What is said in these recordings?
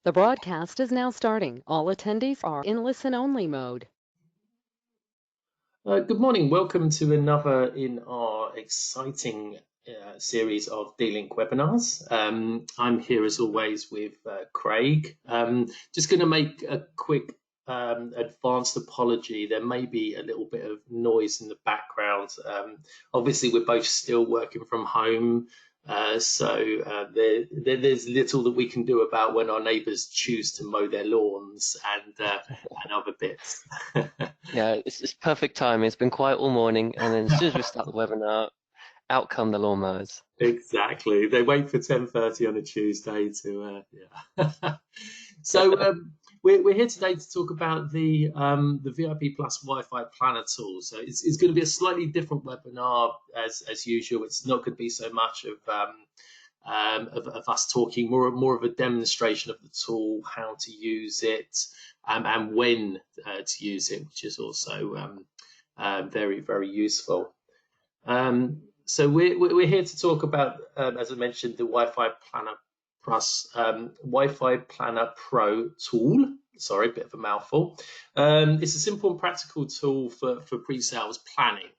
The broadcast is now starting. All attendees are in listen-only mode. Good morning. Welcome to another in our exciting series of D-Link webinars. I'm here as always with Craig. Just going to make a quick advanced apology. There may be a little bit of noise in the background. Obviously, we're both still working from home. There's little that we can do about when our neighbours choose to mow their lawns and other bits. Yeah, it's perfect time. It's been quiet all morning, and then as soon as we start the webinar, out come the lawnmowers. Exactly. They wait for 10:30 on a Tuesday to yeah. So we're here today to talk about the VIP Plus Wi-Fi Planner tool. So it's going to be a slightly different webinar as usual. It's not going to be so much of us talking, more of a demonstration of the tool, how to use it, and when to use it, which is also very, very useful. So we're here to talk about, as I mentioned, the Wi-Fi Planner Plus Wi-Fi Planner Pro tool. Sorry, a bit of a mouthful. It's a simple and practical tool for pre-sales planning.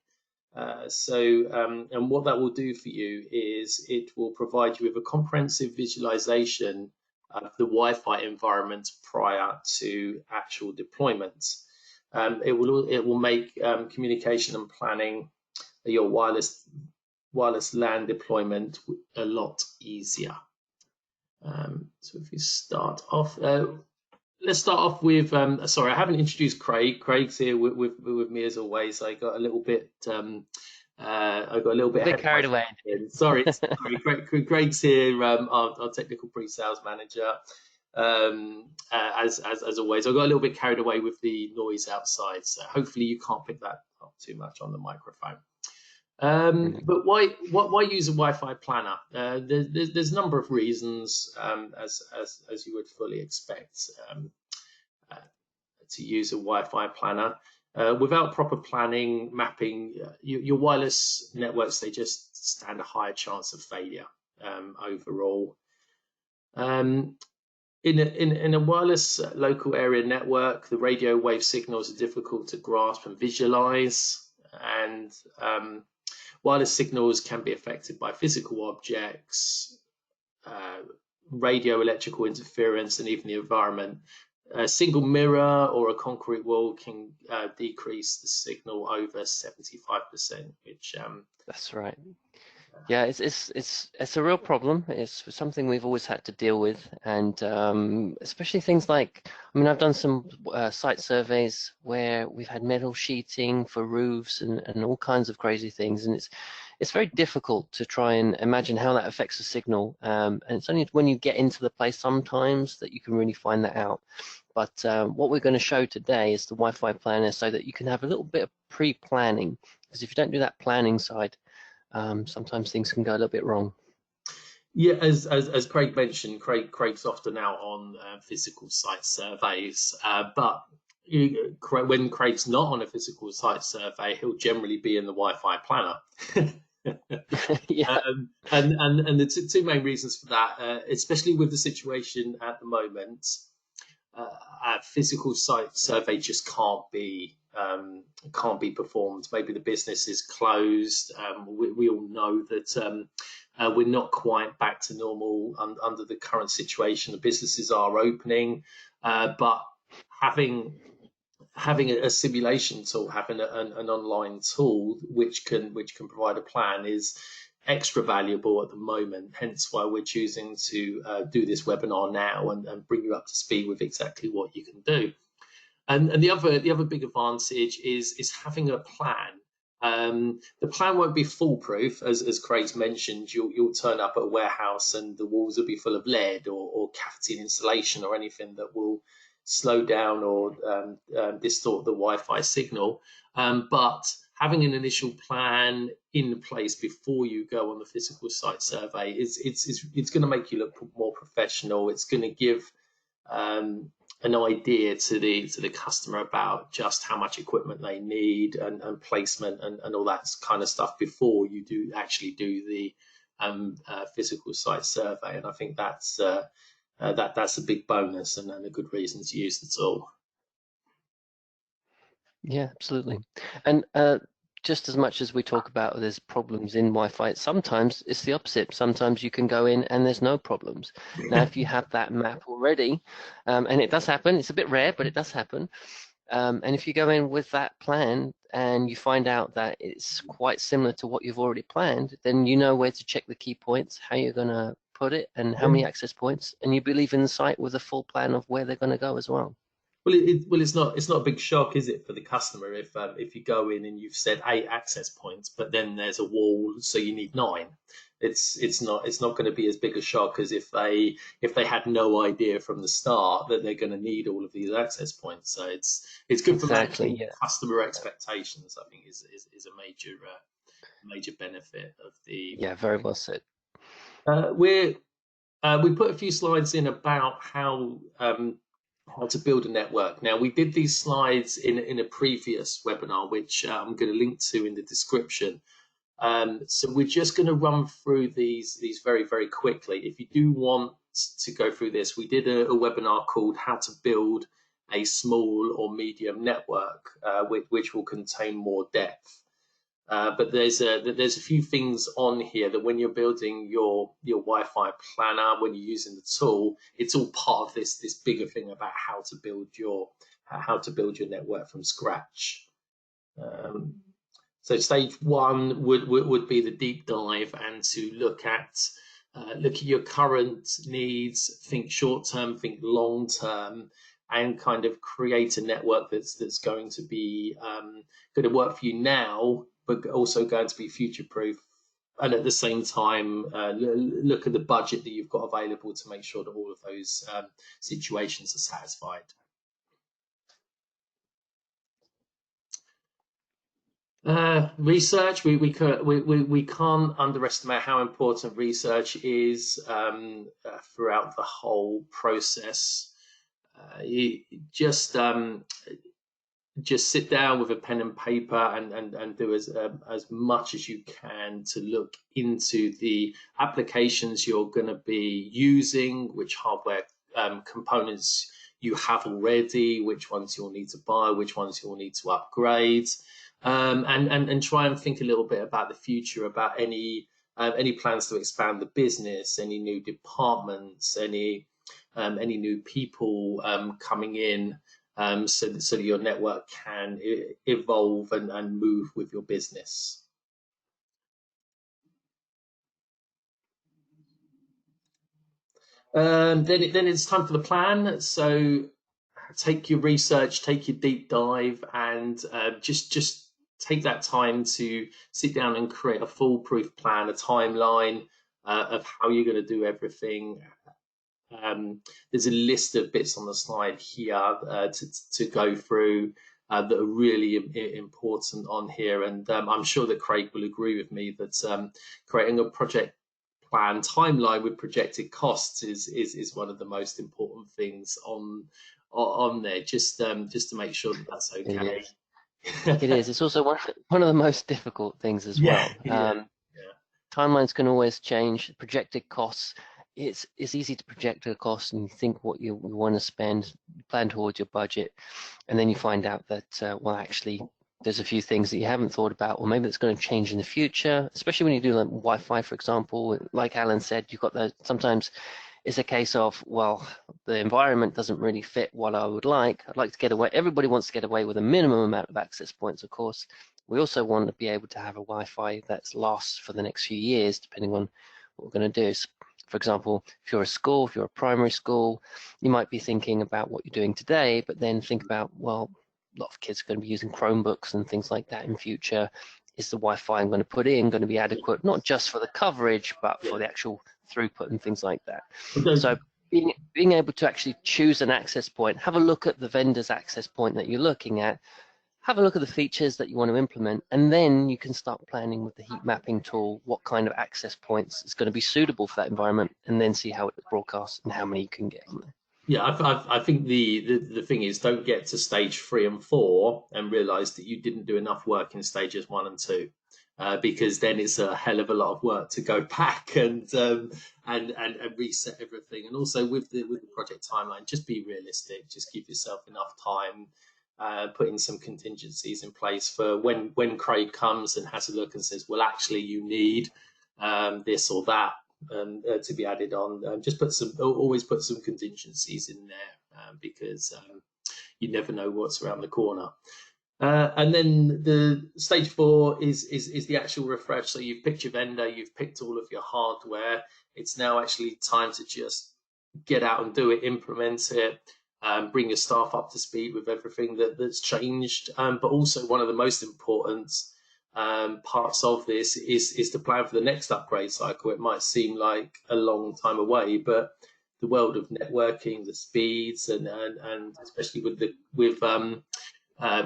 And what that will do for you is it will provide you with a comprehensive visualization of the Wi-Fi environment prior to actual deployment. It will make communication and planning your wireless LAN deployment a lot easier. So if you start off, let's start off with. Sorry, I haven't introduced Craig. Craig's here with me as always. I got a little bit. I got a little bit A bit ahead of carried away. Sorry. Craig's here, our technical pre-sales manager. As always, I got a little bit carried away with the noise outside, so hopefully you can't pick that up too much on the microphone. But why use a Wi-Fi planner? There's a number of reasons, as you would fully expect, to use a Wi-Fi planner. Without proper planning, mapping, your wireless networks, they just stand a higher chance of failure overall. In a wireless local area network, the radio wave signals are difficult to grasp and visualize, and wireless signals can be affected by physical objects, radio electrical interference, and even the environment. A single mirror or a concrete wall can decrease the signal over 75%, which That's right. Yeah, it's a real problem. It's something we've always had to deal with, and especially things like, I mean, I've done some site surveys where we've had metal sheeting for roofs and all kinds of crazy things, and it's very difficult to try and imagine how that affects the signal. And it's only when you get into the place sometimes that you can really find that out. But what we're going to show today is the Wi-Fi planner, so that you can have a little bit of pre-planning, because if you don't do that planning side, sometimes things can go a little bit wrong. Yeah, as Craig mentioned, Craig's often out on physical site surveys, but when Craig's not on a physical site survey, he'll generally be in the Wi-Fi planner. Yeah. And the two main reasons for that, especially with the situation at the moment, a physical site survey just can't be performed. Maybe the business is closed. We all know that we're not quite back to normal under the current situation. The businesses are opening, but having a simulation tool, having an online tool which can provide a plan is extra valuable at the moment. Hence why we're choosing to do this webinar now and bring you up to speed with exactly what you can do. And the other big advantage is having a plan. The plan won't be foolproof, as Craig's mentioned. You'll turn up at a warehouse and the walls will be full of lead or cavity insulation or anything that will slow down or distort the Wi-Fi signal. But having an initial plan in place before you go on the physical site survey it's going to make you look more professional. It's going to give an idea to the customer about just how much equipment they need and placement and all that kind of stuff before you do actually do the physical site survey. And I think that's that's a big bonus and a good reason to use the tool. Yeah, absolutely. And just as much as we talk about there's problems in Wi-Fi, sometimes it's the opposite. Sometimes you can go in and there's no problems. Now, if you have that map already, and it does happen, it's a bit rare, but it does happen. And if you go in with that plan and you find out that it's quite similar to what you've already planned, then you know where to check the key points, how you're going to put it, and how many access points, and you believe in the site with a full plan of where they're going to go as well. Well, it's not a big shock, is it, for the customer if you go in and you've said 8 access points, but then there's a wall, so you need 9. It's not going to be as big a shock as if they had no idea from the start that they're going to need all of these access points. So it's good for managing customer expectations. I think is a major benefit of the. Yeah, very well said. We put a few slides in about how to build a network. Now, we did these slides in a previous webinar, which I'm going to link to in the description. So we're just going to run through these very, very quickly. If you do want to go through this, we did a webinar called How to Build a Small or Medium Network, which will contain more depth. But there's a few things on here that when you're building your Wi-Fi planner, when you're using the tool, it's all part of this bigger thing about how to build your network from scratch. So stage 1 would be the deep dive and to look at your current needs, think short term, think long term, and kind of create a network that's going to be going to work for you now, but also going to be future proof. And at the same time, look at the budget that you've got available to make sure that all of those situations are satisfied. Research, we can't underestimate how important research is throughout the whole process. You just sit down with a pen and paper and do as much as you can to look into the applications you're going to be using, which hardware components you have already, which ones you'll need to buy, which ones you'll need to upgrade, and try and think a little bit about the future, about any plans to expand the business, any new departments, any new people coming in, so that your network can evolve and move with your business. Then it's time for the plan. So take your research, take your deep dive, and just take that time to sit down and create a foolproof plan, a timeline of how you're going to do everything. There's a list of bits on the slide here to go through that are really important on here, and I'm sure that Craig will agree with me that creating a project plan timeline with projected costs is one of the most important things on there, just to make sure that that's okay. It is. It's also one of the most difficult things as well. Timelines can always change. Projected costs. It's easy to project a cost and you think what you want to spend, plan towards your budget, and then you find out that well, actually, there's a few things that you haven't thought about, or maybe it's going to change in the future. Especially when you do like Wi-Fi, for example. Like Alan said, you've got those. Sometimes it's a case of, well, the environment doesn't really fit what I would like. I'd like to get away. Everybody wants to get away with a minimum amount of access points, of course. We also want to be able to have a Wi-Fi that lasts for the next few years, depending on what we're going to do. So, for example, if you're a school, if you're a primary school, you might be thinking about what you're doing today, but then think about, well, a lot of kids are going to be using Chromebooks and things like that in future. Is the Wi-Fi I'm going to put in going to be adequate, not just for the coverage, but for the actual throughput and things like that? So being able to actually choose an access point, have a look at the vendor's access point that you're looking at, have a look at the features that you want to implement, and then you can start planning with the heat mapping tool what kind of access points is going to be suitable for that environment, and then see how it broadcasts and how many you can get on there. Yeah, I think the thing is, don't get to stage 3 and 4 and realize that you didn't do enough work in stages 1 and 2. because then it's a hell of a lot of work to go back and reset everything. And also with the project timeline, just be realistic. Just give yourself enough time. Put in some contingencies in place for when Craig comes and has a look and says, well, actually, you need this or that to be added on. Just always put some contingencies in there because you never know what's around the corner. And then the stage 4 is the actual refresh. So you've picked your vendor, you've picked all of your hardware. It's now actually time to just get out and do it, implement it, bring your staff up to speed with everything that's changed. But also one of the most important parts of this is to plan for the next upgrade cycle. It might seem like a long time away, but the world of networking, the speeds, and especially with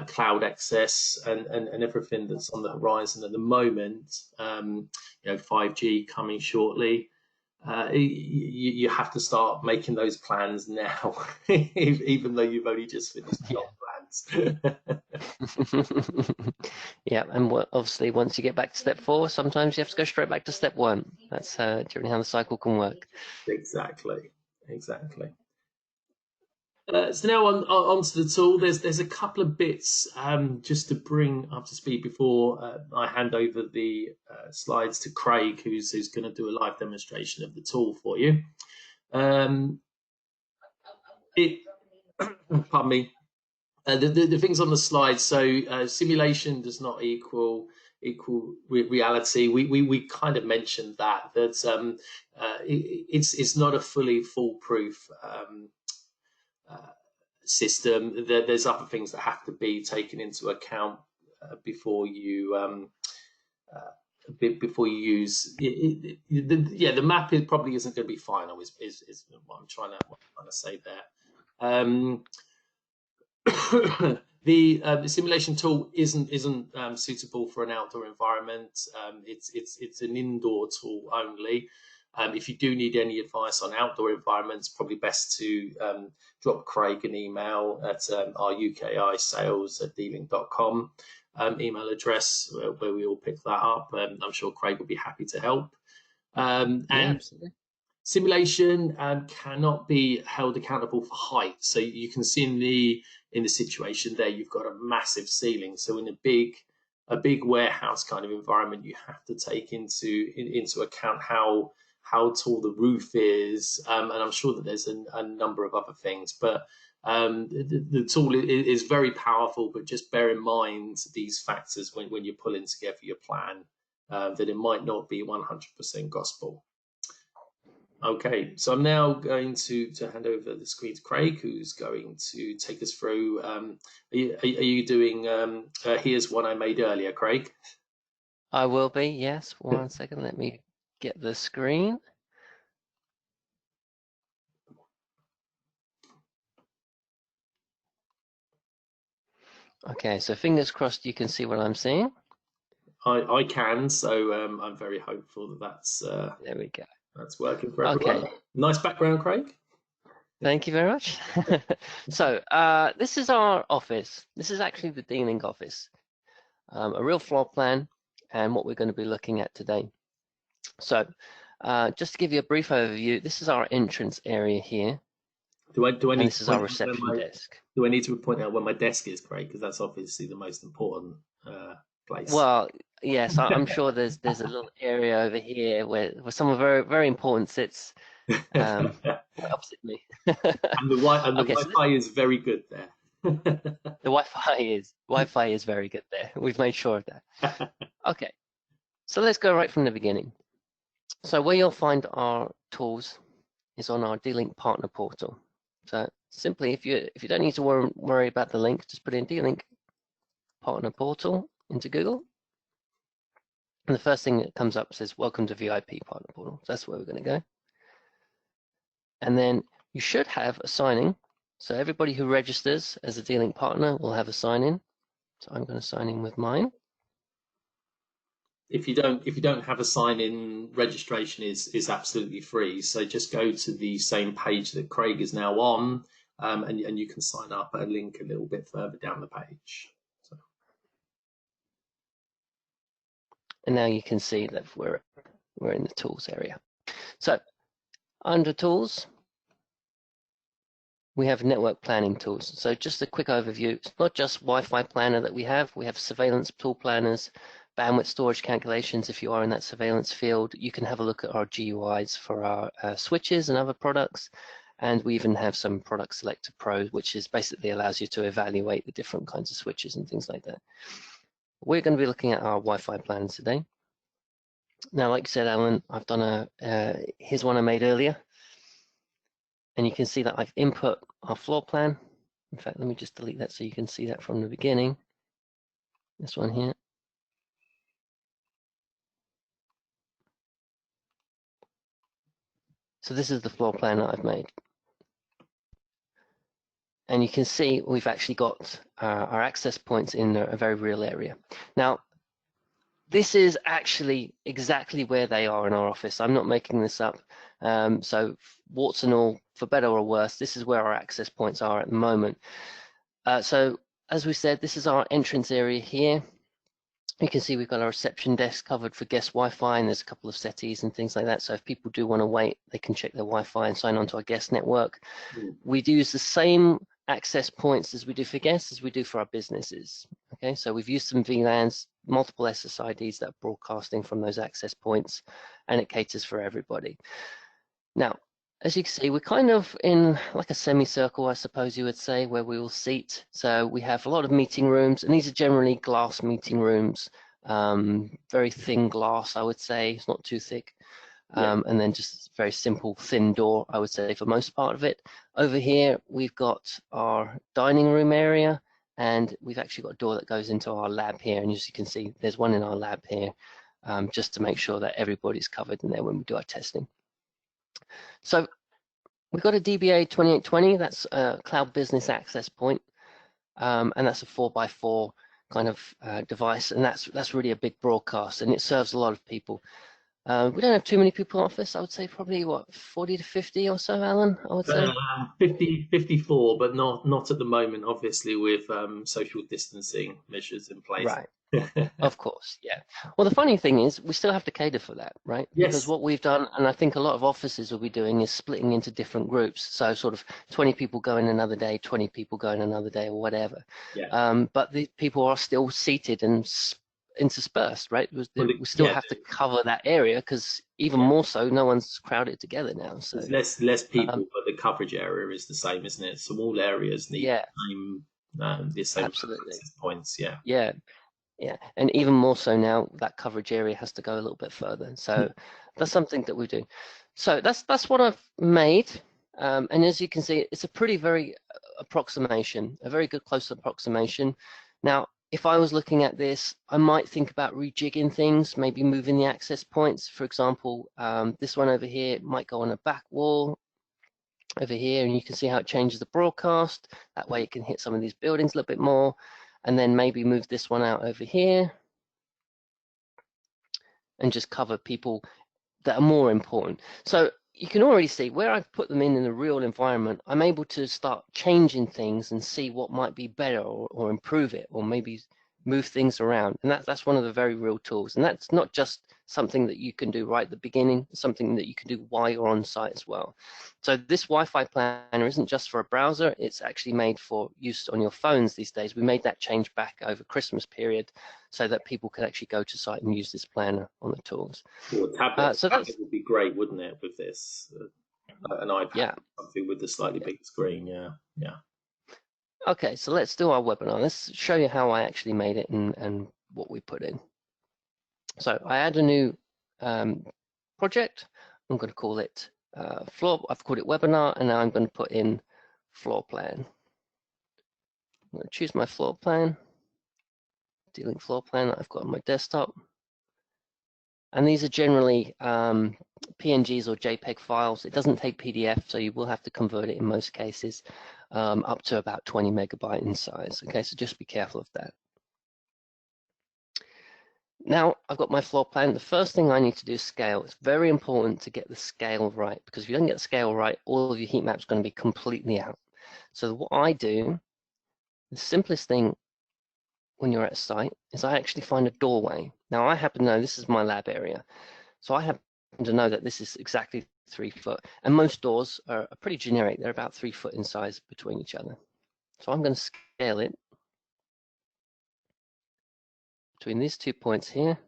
cloud access and everything that's on the horizon at the moment, 5G coming shortly. You have to start making those plans now, even though you've only just finished your plans. Yeah, and obviously once you get back to step 4, sometimes you have to go straight back to step 1. That's generally how the cycle can work. Exactly. So now onto the tool. There's a couple of bits just to bring up to speed before I hand over the slides to Craig, who's going to do a live demonstration of the tool for you. Pardon me. The things on the slide. So simulation does not equal reality. We kind of mentioned that it's not a fully foolproof system. There's other things that have to be taken into account before you use the map. It probably isn't going to be final. Is what I'm trying to say there. The simulation tool isn't suitable for an outdoor environment. It's an indoor tool only. If you do need any advice on outdoor environments, probably best to drop Craig an email at our UKI sales@dealing.com email address, where we all pick that up. I'm sure Craig will be happy to help. And absolutely. Simulation cannot be held accountable for height. So you can see in the situation there, you've got a massive ceiling. So in a big warehouse kind of environment, you have to take into account how tall the roof is, and I'm sure that there's a number of other things. But the tool is very powerful. But just bear in mind these factors when you're pulling together your plan, that it might not be 100% gospel. Okay, so I'm now going to hand over the screen to Craig, who's going to take us through. Are you doing? Here's one I made earlier, Craig. I will be. Yes. 1 second. Let me get the screen. Okay, so fingers crossed you can see what I'm seeing. I can, so I'm very hopeful that's there we go. That's working for everyone. Okay. Nice background, Craig. Thank you very much. So this is our office. This is actually the Dealing office, a real floor plan, and what we're going to be looking at today. So just to give you a brief overview, this is our entrance area here. Do I need this is our reception desk. Do I need to point out where my desk is, Craig? Because that's obviously the most important place. Well, yes, I'm sure there's a little area over here where someone very, very important sits opposite me. and the Wi-Fi is very good there. The Wi-Fi is very good there. We've made sure of that. Okay, so let's go right from the beginning. So where you'll find our tools is on our D-Link partner portal. So simply, if you don't need to worry about the link, just put in D-Link partner portal into Google, and the first thing that comes up says "Welcome to VIP partner portal." So that's where we're going to go, and then you should have a sign-in. So everybody who registers as a D-Link partner will have a sign-in. So I'm going to sign in with mine. If you don't have a sign-in, registration is absolutely free. So just go to the same page that Craig is now on, and you can sign up at a link a little bit further down the page. So. And now you can see that we're in the tools area. So under tools, we have network planning tools. So just a quick overview. It's not just Wi-Fi planner that we have surveillance tool planners, bandwidth storage calculations. If you are in that surveillance field, you can have a look at our GUIs for our switches and other products. And we even have some Product Selector Pro, which is basically allows you to evaluate the different kinds of switches and things like that. We're going to be looking at our Wi-Fi plans today. Now, like you said, Alan, I've done here's one I made earlier. And you can see that I've input our floor plan. In fact, let me just delete that so you can see that from the beginning. This one here. So this is the floor plan that I've made. And you can see we've actually got our access points in a very real area. Now, this is actually exactly where they are in our office. I'm not making this up. So warts and all, for better or worse, this is where our access points are at the moment. So as we said, this is our entrance area here. You can see we've got our reception desk covered for guest Wi-Fi, and there's a couple of settees and things like that. So if people do want to wait, they can check their Wi-Fi and sign on to our guest network. We do use the same access points as we do for guests as we do for our businesses. Okay, so we've used some VLANs, multiple SSIDs that are broadcasting from those access points, and it caters for everybody. Now, as you can see, we're kind of in like a semicircle, I suppose you would say, where we will seat. So we have a lot of meeting rooms, and these are generally glass meeting rooms, very thin glass, I would say. It's not too thick. And then just very simple, thin door, I would say, for most part of it. Over here, we've got our dining room area, and we've actually got a door that goes into our lab here. And as you can see, there's one in our lab here, just to make sure that everybody's covered in there when we do our testing. So we've got a DBA 2820, that's a cloud business access point, and that's a 4x4 kind of device, and that's really a big broadcast, and it serves a lot of people. We don't have too many people in office. I would say probably, what, 40 to 50 or so, Alan, I would say? 54, but not at the moment, obviously, with social distancing measures in place. Right. Of course, yeah. Well, the funny thing is, we still have to cater for that, right? Yes. Because what we've done, and I think a lot of offices will be doing, is splitting into different groups. So sort of 20 people go in another day, 20 people go in another day, or whatever. Yeah. But the people are still seated and interspersed, right? We still have to cover that area, because even more so, no one's crowded together now. So there's less people, but the coverage area is the same, isn't it? So all areas need the same absolutely access points. Yeah, and even more so now, that coverage area has to go a little bit further. So that's something that we do. So that's what I've made. And as you can see, it's a very approximation, a very good close approximation. Now, if I was looking at this, I might think about rejigging things, maybe moving the access points. For example, this one over here might go on a back wall over here, and you can see how it changes the broadcast. That way it can hit some of these buildings a little bit more. And then maybe move this one out over here and just cover people that are more important. So you can already see where I've put them in the real environment, I'm able to start changing things and see what might be better, or improve it, or maybe move things around. And that's one of the very real tools. And that's not just something that you can do right at the beginning, something that you can do while you're on site as well. So this Wi-Fi planner isn't just for a browser, it's actually made for use on your phones these days. We made that change back over Christmas period so that people could actually go to site and use this planner on the tools. Well, tablet would be great, wouldn't it, with this? An iPad, something with a slightly bigger screen, yeah. Okay, so let's do our webinar. Let's show you how I actually made it and what we put in. So I add a new project. I'm going to call it I've called it webinar, and now I'm going to put in floor plan. I'm going to choose my floor plan, dealing floor plan that I've got on my desktop. And these are generally PNGs or JPEG files. It doesn't take PDF, so you will have to convert it in most cases, up to about 20 megabyte in size. Okay, so just be careful of that. Now I've got my floor plan. The first thing I need to do is scale. It's very important to get the scale right, because if you don't get the scale right, all of your heat maps are going to be completely out. So what I do, the simplest thing when you're at a site, is I actually find a doorway. Now I happen to know this is my lab area. So I happen to know that this is exactly 3 foot. And most doors are pretty generic. They're about 3 foot in size between each other. So I'm going to scale it between these 2 points here.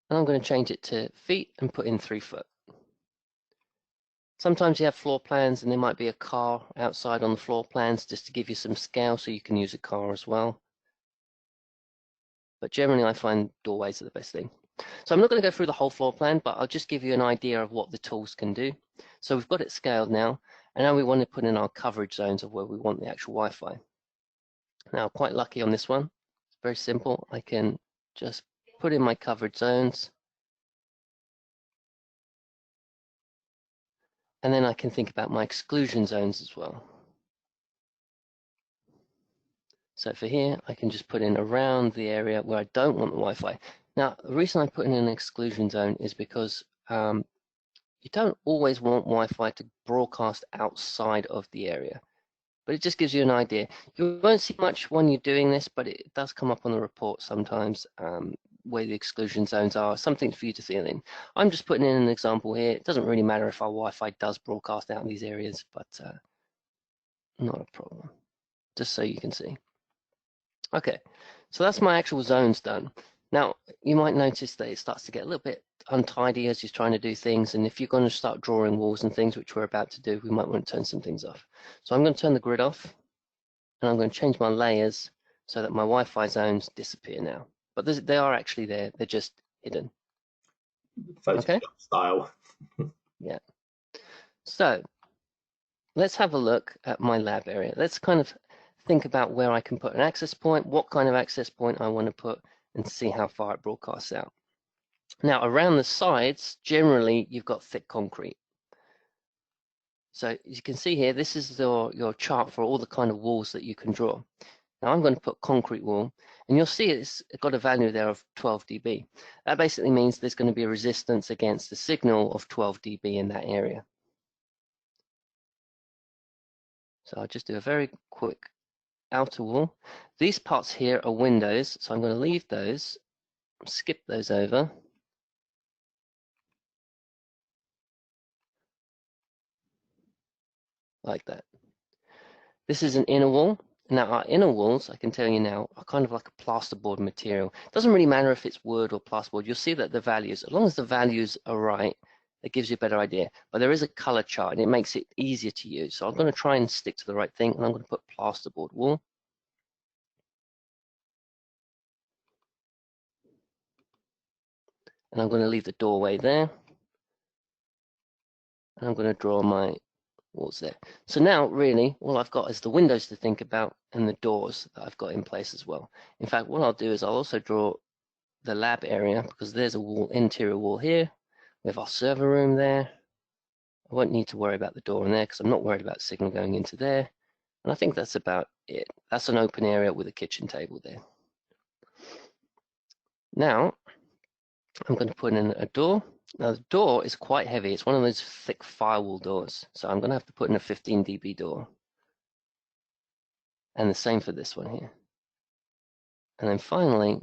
And I'm going to change it to feet and put in 3 foot. Sometimes you have floor plans and there might be a car outside on the floor plans just to give you some scale so you can use a car as well. But generally I find doorways are the best thing. So I'm not going to go through the whole floor plan, but I'll just give you an idea of what the tools can do. So we've got it scaled now, and now we want to put in our coverage zones of where we want the actual Wi-Fi. Now, quite lucky on this one. It's very simple. I can just put in my coverage zones, and then I can think about my exclusion zones as well. So for here, I can just put in around the area where I don't want the Wi-Fi. Now, the reason I put in an exclusion zone is because you don't always want Wi-Fi to broadcast outside of the area, but it just gives you an idea. You won't see much when you're doing this, but it does come up on the report sometimes where the exclusion zones are, something for you to fill in. I'm just putting in an example here. It doesn't really matter if our Wi-Fi does broadcast out in these areas, but not a problem, just so you can see. Okay, so that's my actual zones done. Now, you might notice that it starts to get a little bit untidy as you're trying to do things, and if you're going to start drawing walls and things, which we're about to do, we might want to turn some things off. So I'm going to turn the grid off, and I'm going to change my layers so that my Wi-Fi zones disappear now. But they are actually there, they're just hidden. Photoshop Okay? style. Yeah. So let's have a look at my lab area. Let's kind of think about where I can put an access point, what kind of access point I want to put, and see how far it broadcasts out. Now, around the sides, generally, you've got thick concrete. So as you can see here, this is your chart for all the kind of walls that you can draw. Now I'm going to put concrete wall, and you'll see it's got a value there of 12 dB. That basically means there's going to be a resistance against the signal of 12 dB in that area. So I'll just do a very quick outer wall. These parts here are windows, so I'm going to leave those, skip those over. Like that. This is an inner wall. Now our inner walls, I can tell you now, are kind of like a plasterboard material. It doesn't really matter if it's wood or plasterboard. You'll see that the values, as long as the values are right, it gives you a better idea. But there is a color chart and it makes it easier to use. So I'm going to try and stick to the right thing, and I'm going to put plasterboard wall. And I'm going to leave the doorway there. And I'm going to draw my walls there. So now really all I've got is the windows to think about and the doors that I've got in place as well. In fact, what I'll do is I'll also draw the lab area, because there's a wall, interior wall here. We have our server room there. I won't need to worry about the door in there because I'm not worried about signal going into there. And I think that's about it. That's an open area with a kitchen table there. Now I'm going to put in a door. Now the door is quite heavy. It's one of those thick firewall doors. So I'm going to have to put in a 15 dB door. And the same for this one here. And then finally,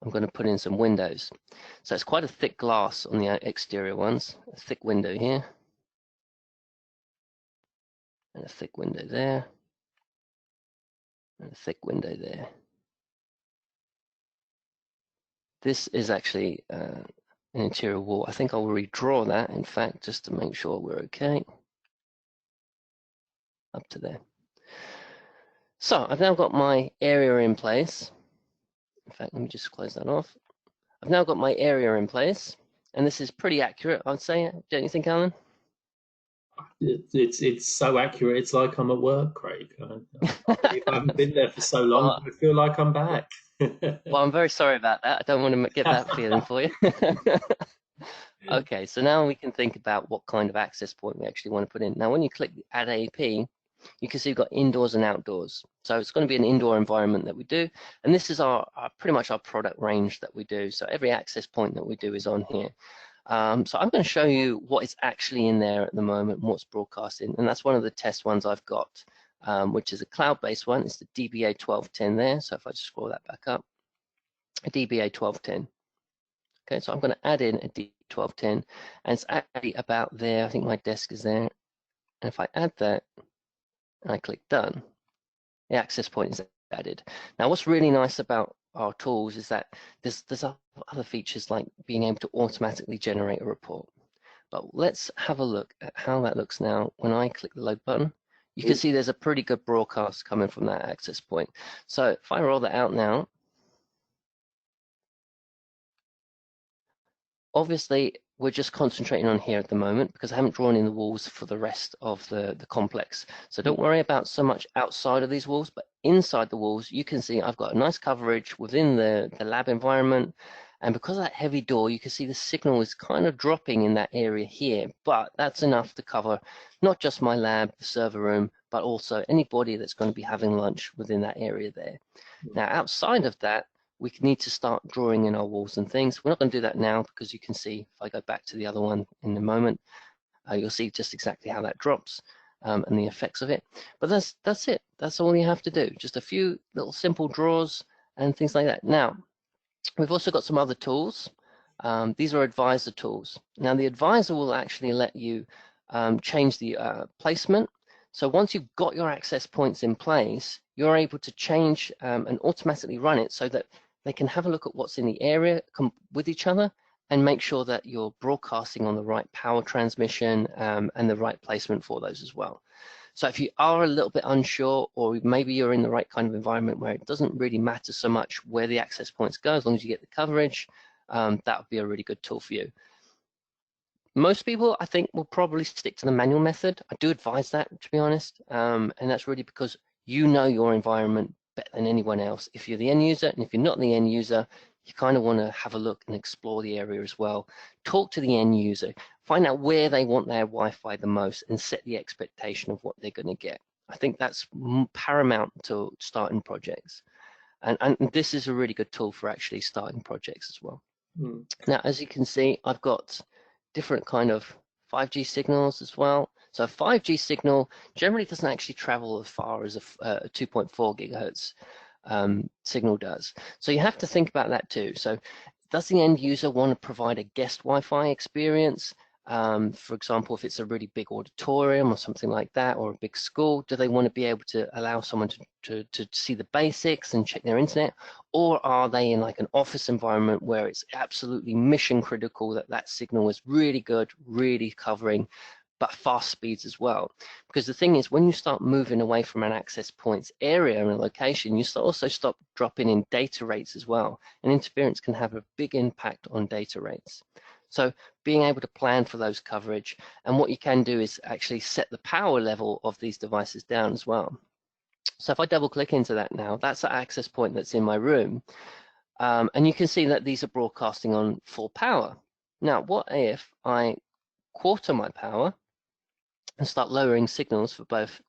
I'm going to put in some windows. So it's quite a thick glass on the exterior ones. A thick window here. And a thick window there. And a thick window there. This is actually an interior wall. I think I'll redraw that, in fact, just to make sure we're okay. Up to there. So I've now got my area in place. In fact, let me just close that off. I've now got my area in place, and this is pretty accurate, I'd say. Don't you think, Alan? It's so accurate. It's like I'm at work, Craig. I haven't been there for so long. Well, I feel like I'm back. well, I'm very sorry about that. I don't want to get that feeling for you. Okay, so now we can think about what kind of access point we actually want to put in. Now, when you click Add AP, you can see we've got indoors and outdoors. So it's going to be an indoor environment that we do. And this is our pretty much our product range that we do. So every access point that we do is on here. So I'm going to show you what is actually in there at the moment, and what's broadcasting. And that's one of the test ones I've got, which is a cloud-based one. It's the DBA 1210 there. So if I just scroll that back up. a DBA 1210. Okay, so I'm going to add in a D1210, and it's actually about there. I think my desk is there. And if I add that, and I click done, the access point is added. Now, what's really nice about our tools is that there's other features like being able to automatically generate a report. But let's have a look at how that looks now. When I click the load button, you can see there's a pretty good broadcast coming from that access point. So if I roll that out now, obviously, we're just concentrating on here at the moment because I haven't drawn in the walls for the rest of the complex. So don't worry about so much outside of these walls, but inside the walls, you can see I've got a nice coverage within the lab environment. And because of that heavy door, you can see the signal is kind of dropping in that area here, but that's enough to cover not just my lab, the server room, but also anybody that's going to be having lunch within that area there. Now, outside of that, we need to start drawing in our walls and things. We're not going to do that now because you can see, if I go back to the other one in a moment, you'll see just exactly how that drops and the effects of it. But that's it. That's all you have to do. Just a few little simple draws and things like that. Now, we've also got some other tools. These are advisor tools. Now, the advisor will actually let you change the placement. So once you've got your access points in place, you're able to change and automatically run it so that they can have a look at what's in the area with each other and make sure that you're broadcasting on the right power transmission and the right placement for those as well. So if you are a little bit unsure, or maybe you're in the right kind of environment where it doesn't really matter so much where the access points go, as long as you get the coverage, that would be a really good tool for you. Most people, I think, will probably stick to the manual method. I do advise that, to be honest, and that's really because you know your environment better than anyone else. If you're the end user, and if you're not the end user, you kind of want to have a look and explore the area as well. Talk to the end user, find out where they want their Wi-Fi the most, and set the expectation of what they're going to get. I think that's paramount to starting projects. And this is a really good tool for actually starting projects as well. Now, as you can see, I've got different kind of 5G signals as well. So a 5G signal generally doesn't actually travel as far as a 2.4 gigahertz signal does. So you have to think about that too. So does the end user want to provide a guest Wi-Fi experience? For example, if it's a really big auditorium or something like that, or a big school, do they want to be able to allow someone to see the basics and check their internet? Or are they in like an office environment where it's absolutely mission critical that that signal is really good, really covering, but fast speeds as well? Because the thing is, when you start moving away from an access points area and a location, you also stop dropping in data rates as well. And interference can have a big impact on data rates. So being able to plan for those coverage, and what you can do is actually set the power level of these devices down as well. So if I double click into that now, that's the access point that's in my room. And you can see that these are broadcasting on full power. Now, what if I quarter my power and start lowering signals for both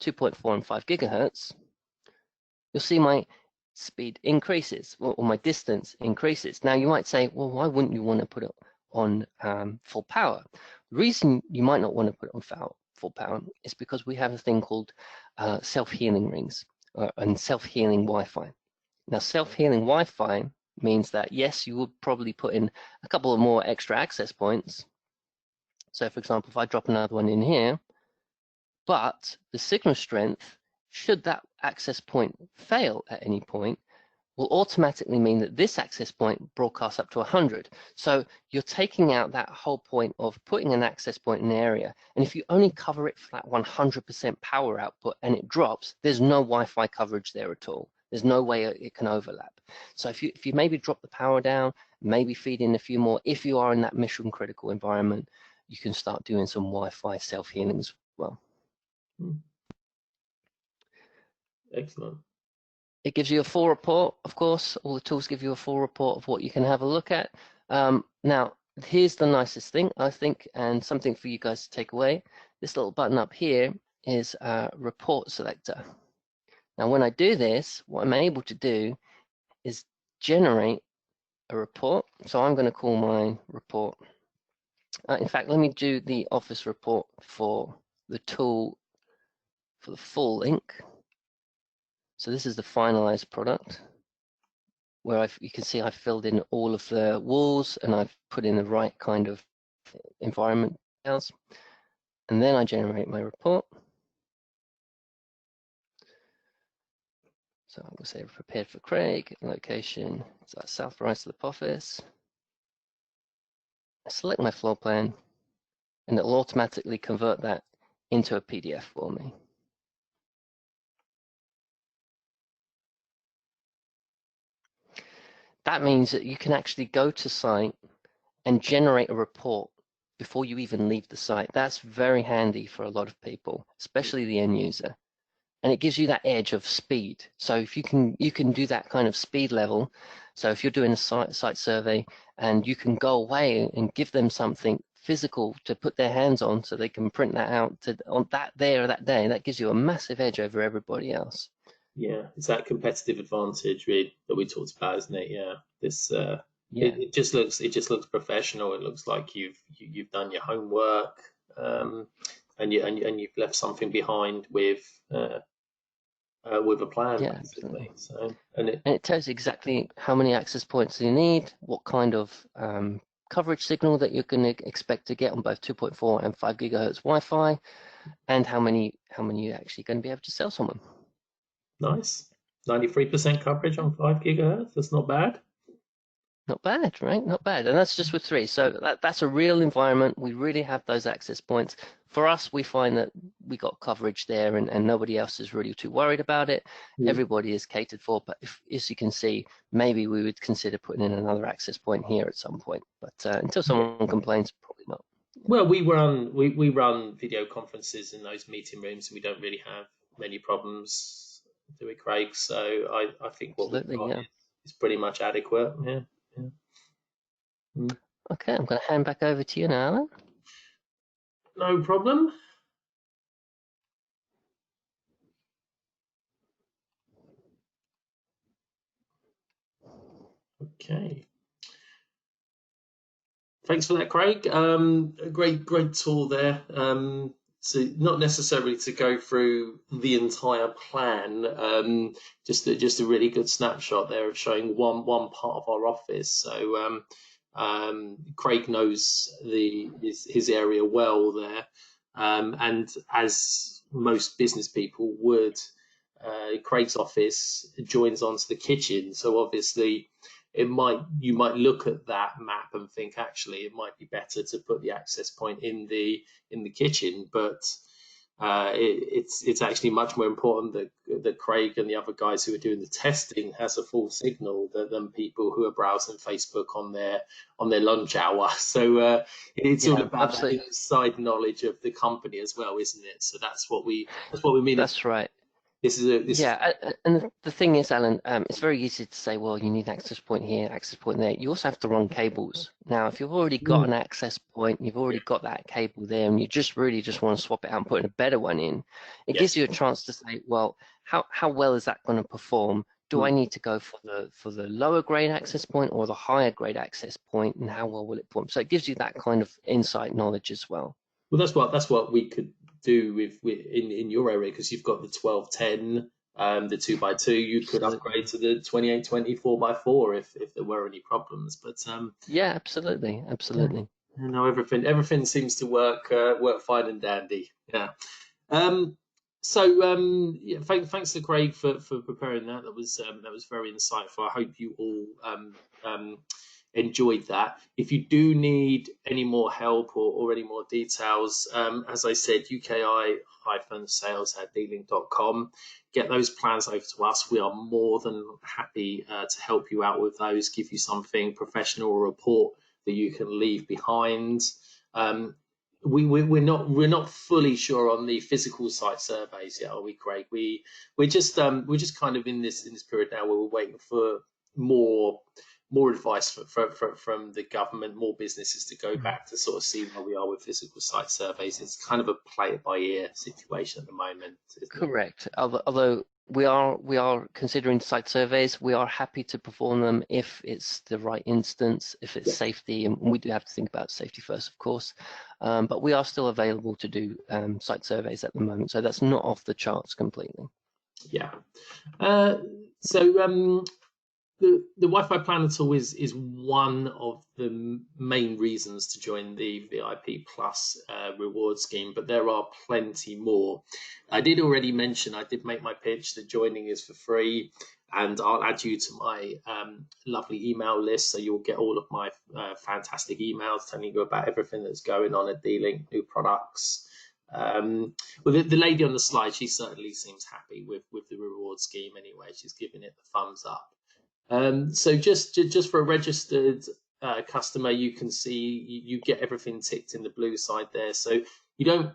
2.4 and 5 gigahertz? You'll see my speed increases, or my distance increases. Now, you might say, well, why wouldn't you want to put it on full power? The reason you might not want to put it on full power is because we have a thing called self-healing rings and self-healing Wi-Fi. Now, self-healing Wi-Fi means that, yes, you would probably put in a couple of more extra access points. So, for example, if I drop another one in here, but the signal strength, should that access point fail at any point, will automatically mean that this access point broadcasts up to 100. So you're taking out that whole point of putting an access point in an area, and if you only cover it for that 100% power output and it drops, there's no Wi-Fi coverage there at all. There's no way it can overlap. So if you maybe drop the power down, maybe feed in a few more, if you are in that mission critical environment, you can start doing some Wi-Fi self-healing as well. Excellent. It gives you a full report, of course. All the tools give you a full report of what you can have a look at. Now, here's the nicest thing, I think, and something for you guys to take away. This little button up here is a report selector. Now, when I do this, what I'm able to do is generate a report. So I'm going to call my report. In fact, let me do the Office report for the tool for the full link. So this is the finalized product. where you can see I've filled in all of the walls and I've put in the right kind of environment details. And then I generate my report. So I'm going to say prepared for Craig, location, it's that south right of the office. I select my floor plan, and it'll automatically convert that into a PDF for me. That means that you can actually go to site and generate a report before you even leave the site. That's very handy for a lot of people, especially the end user. And it gives you that edge of speed. So if you can do that kind of speed level. So if you're doing a site survey and you can go away and give them something physical to put their hands on so they can print that out on that day or that day, that gives you a massive edge over everybody else. Yeah, it's that competitive advantage that we talked about, isn't it? Yeah, this Yeah. it just looks professional. It looks like you've done your homework, and you've left something behind with a plan, Yeah, basically. absolutely. So And it tells you exactly how many access points you need, what kind of coverage signal that you're going to expect to get on both 2.4 and 5 gigahertz Wi-Fi, and how many you're actually going to be able to sell someone. nice, 93% coverage on 5 gigahertz. That's not bad. Not bad, right? Not bad. And that's just with 3. So that's a real environment. We really have those access points. For us, we find that we got coverage there and nobody else is really too worried about it. Everybody is catered for. But as you can see, maybe we would consider putting in another access point here at some point. But until someone complains, probably not. Well, we run video conferences in those meeting rooms, and we don't really have many problems, do we, Craig? So I think what we've got is pretty much adequate. Yeah. Okay, I'm going to hand back over to you now, Alan. No problem. Okay. Thanks for that, Craig. A great tool there. So not necessarily to go through the entire plan, just a really good snapshot there of showing one part of our office. So Craig knows his area well there, and as most business people would, Craig's office joins onto the kitchen. So obviously, you might look at that map and think actually it might be better to put the access point in the kitchen, but it's actually much more important that Craig and the other guys who are doing the testing has a full signal than people who are browsing Facebook on their lunch hour. So it's all about that inside knowledge of the company as well, isn't it? So that's what we mean. That's right. And the thing is, Alan, it's very easy to say, well, you need an access point here, access point there. You also have to run cables. Now, if you've already got an access point, you've already got that cable there, and you just want to swap it out and put in a better one in, it gives you a chance to say, well, how well is that going to perform? Do I need to go for the lower grade access point or the higher grade access point, and how well will it perform? So it gives you that kind of insight knowledge as well. Well, that's what we could do in your area, because you've got the 1210, the 2x2. You could upgrade to the 2820 4x4 if there were any problems. But yeah, absolutely. You know, everything seems to work fine and dandy. Yeah. Yeah, thanks to Craig for preparing that. That was very insightful. I hope you all enjoyed that. If you do need any more help or any more details, as I said, UKI-sales@dealing.com. Get those plans over to us. We are more than happy to help you out with those, give you something professional, a report that you can leave behind. We're not fully sure on the physical site surveys yet, are we, Craig? We're just kind of in this period now where we're waiting for more advice from the government, more businesses to go back to sort of see where we are with physical site surveys. It's kind of a play it by ear situation at the moment. Correct. Although we are considering site surveys, we are happy to perform them if it's the right instance, if it's safety, and we do have to think about safety first, of course. But we are still available to do site surveys at the moment, so that's not off the charts completely. Yeah. the Wi-Fi planner tool is one of the main reasons to join the VIP Plus reward scheme, but there are plenty more. I did already mention, I did make my pitch that joining is for free, and I'll add you to my lovely email list, so you'll get all of my fantastic emails telling you about everything that's going on at D-Link, new products. Well, the lady on the slide, she certainly seems happy with the reward scheme anyway. She's giving it the thumbs up. So just for a registered customer, you can see you get everything ticked in the blue side there. So you don't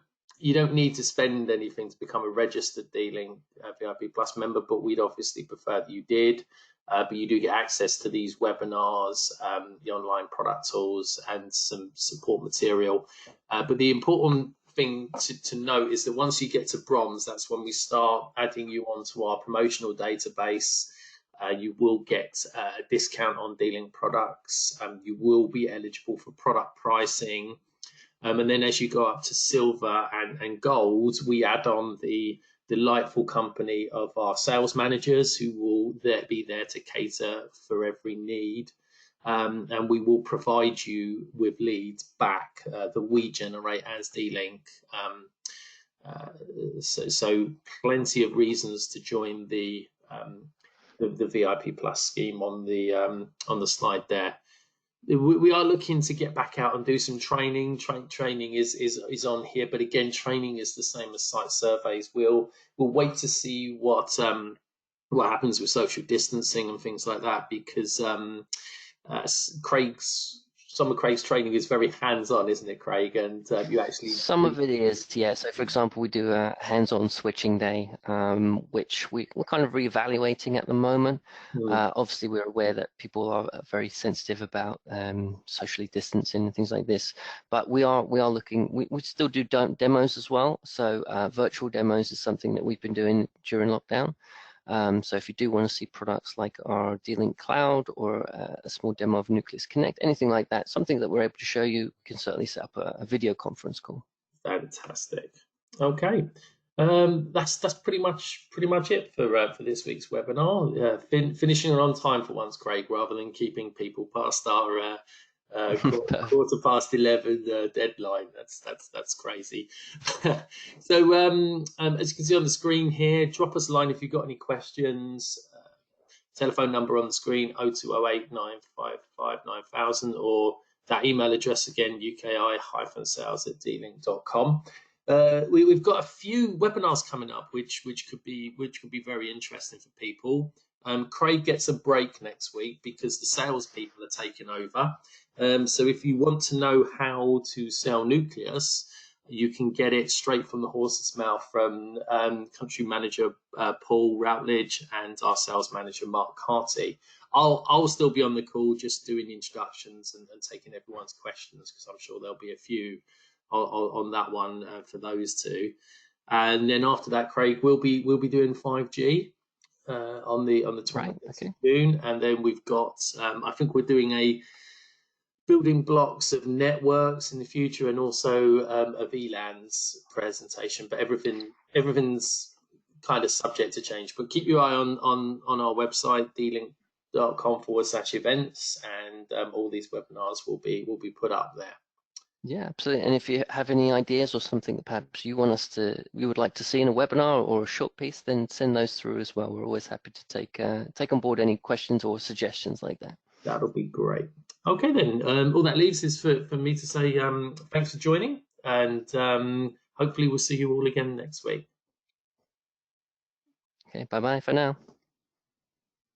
need to spend anything to become a registered D-Link VIP Plus member, but we'd obviously prefer that you did. But you do get access to these webinars, the online product tools, and some support material. But the important thing to note is that once you get to bronze, that's when we start adding you onto our promotional database. You will get a discount on D-Link products. You will be eligible for product pricing. And then as you go up to silver and gold, we add on the delightful company of our sales managers, who will be there to cater for every need. And we will provide you with leads back that we generate as D-Link. So plenty of reasons to join the VIP Plus scheme on the slide there. We are looking to get back out and do some training. Training is on here, but again, training is the same as site surveys. We'll wait to see what happens with social distancing and things like that, because some of Craig's training is very hands-on, isn't it, Craig? And you actually... Some of it is, yeah. So, for example, we do a hands-on switching day, which we're kind of reevaluating at the moment. Obviously, we're aware that people are very sensitive about socially distancing and things like this. But we are looking. We still do demos as well. So, virtual demos is something that we've been doing during lockdown. So if you do want to see products like our D-Link Cloud or a small demo of Nucleus Connect, anything like that, something that we're able to show you, we can certainly set up a video conference call. Fantastic. Okay, that's pretty much it for this week's webinar. Finishing on time for once, Craig, rather than keeping people past our quarter past 11 deadline. That's crazy. So as you can see on the screen here, drop us a line if you've got any questions. Telephone number on the screen, 0208 955 9000, or that email address again, uki-sales@dlink.com. We've got a few webinars coming up which could be very interesting for people. Craig gets a break next week because the salespeople are taking over. So if you want to know how to sell Nucleus, you can get it straight from the horse's mouth from country manager Paul Routledge and our sales manager Mark Carty. I'll still be on the call, just doing introductions and taking everyone's questions, because I'm sure there'll be a few on that one for those two. And then after that, Craig, we'll be doing 5G on the 20th of June, and then we've got I think we're doing a building blocks of networks in the future, and also a VLANs presentation. But everything's kind of subject to change. But keep your eye on our website, dlink.com/events, and all these webinars will be put up there. Yeah, absolutely. And if you have any ideas or something that perhaps you would like to see in a webinar or a short piece, then send those through as well. We're always happy to take on board any questions or suggestions like that. That'll be great. Okay, then all that leaves is for me to say thanks for joining, and hopefully we'll see you all again next week. Okay, bye-bye for now.